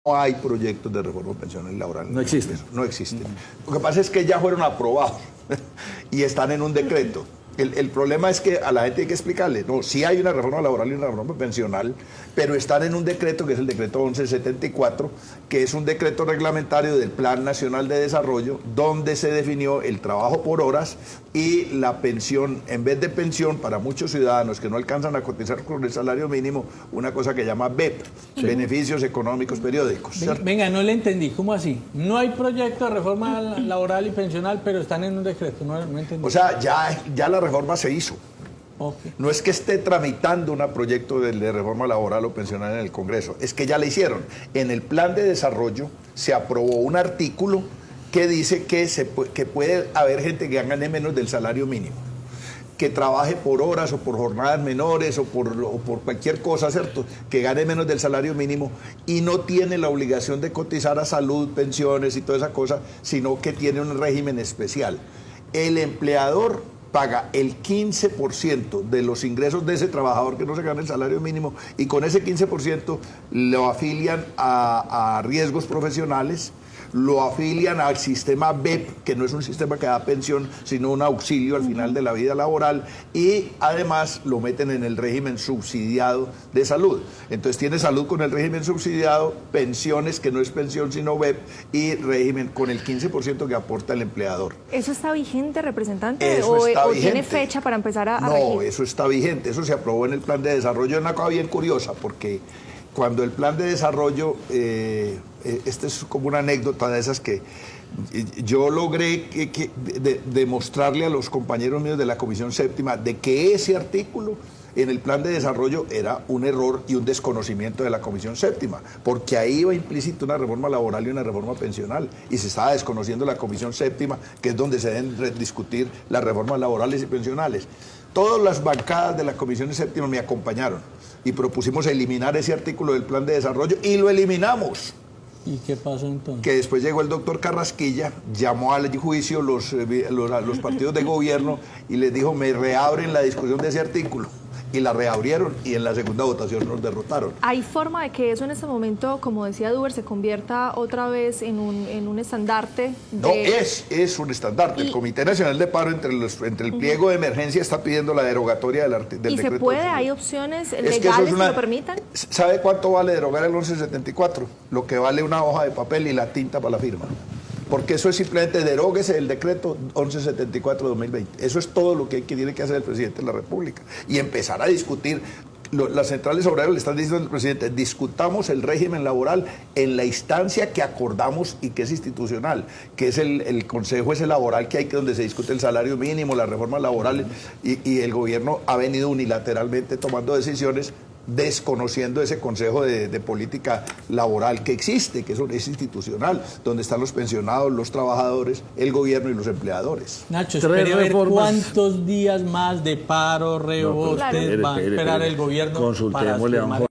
No hay proyectos de reforma pensional laboral. No existen. No existen. Lo que pasa es que ya fueron aprobados y están en un decreto. El problema es que a la gente hay que explicarle, no, sí hay una reforma laboral y una reforma pensional, pero están en un decreto que es el decreto 1174, que es un decreto reglamentario del Plan Nacional de Desarrollo, donde se definió el trabajo por horas y la pensión, en vez de pensión para muchos ciudadanos que no alcanzan a cotizar con el salario mínimo, una cosa que llama BEP, sí. Beneficios económicos periódicos. Venga, no le entendí, ¿cómo así? No hay proyecto de reforma laboral y pensional, pero están en un decreto, no entendí. O sea, ya la reforma se hizo. Okay. No es que esté tramitando un proyecto de reforma laboral o pensional en el Congreso, es que ya la hicieron. En el plan de desarrollo se aprobó un artículo que dice que puede haber gente que gane menos del salario mínimo, que trabaje por horas o por jornadas menores o por cualquier cosa, ¿cierto? Que gane menos del salario mínimo y no tiene la obligación de cotizar a salud, pensiones y toda esa cosa, sino que tiene un régimen especial. El empleador paga el 15% de los ingresos de ese trabajador que no se gana el salario mínimo y con ese 15% lo afilian a riesgos profesionales, lo afilian al sistema BEP, que no es un sistema que da pensión, sino un auxilio al final de la vida laboral, y además lo meten en el régimen subsidiado de salud. Entonces tiene salud con el régimen subsidiado, pensiones que no es pensión sino BEP, y régimen con el 15% que aporta el empleador. ¿Eso está vigente, representante? Eso está vigente. ¿Tiene fecha para empezar a No, regir? eso está vigente, eso se aprobó en el plan de desarrollo. Es una cosa bien curiosa, porque cuando el plan de desarrollo, esta es como una anécdota de esas que yo logré demostrarle a los compañeros míos de la Comisión Séptima de que ese artículo en el plan de desarrollo era un error y un desconocimiento de la Comisión Séptima, porque ahí iba implícito una reforma laboral y una reforma pensional, y se estaba desconociendo la Comisión Séptima, que es donde se deben discutir las reformas laborales y pensionales. Todas las bancadas de la Comisión Séptima me acompañaron y propusimos eliminar ese artículo del plan de desarrollo y lo eliminamos. ¿Y qué pasó entonces? Que después llegó el doctor Carrasquilla, llamó al juicio los partidos de gobierno y les dijo, me reabren la discusión de ese artículo. Y la reabrieron y en la segunda votación nos derrotaron. ¿Hay forma de que eso en este momento, como decía Duber, se convierta otra vez en un estandarte? No, es un estandarte. El Comité Nacional de Paro, entre el pliego de emergencia, está pidiendo la derogatoria del decreto. ¿Y se puede? ¿Hay opciones legales que lo permitan? ¿Sabe cuánto vale derogar el 1174? Lo que vale una hoja de papel y la tinta para la firma. Porque eso es simplemente deróguese el decreto 1174-2020. Eso es todo lo que tiene que hacer el presidente de la República. Y empezar a discutir. Las centrales obreras le están diciendo al presidente, discutamos el régimen laboral en la instancia que acordamos y que es institucional, que es el consejo ese laboral que hay, que donde se discute el salario mínimo, las reformas laborales, y el gobierno ha venido unilateralmente tomando decisiones desconociendo ese consejo de política laboral que existe, que es institucional, donde están los pensionados, los trabajadores, el gobierno y los empleadores. Nacho, espere a ver cuántos días más de paro, rebotes va a esperar el gobierno para firmar.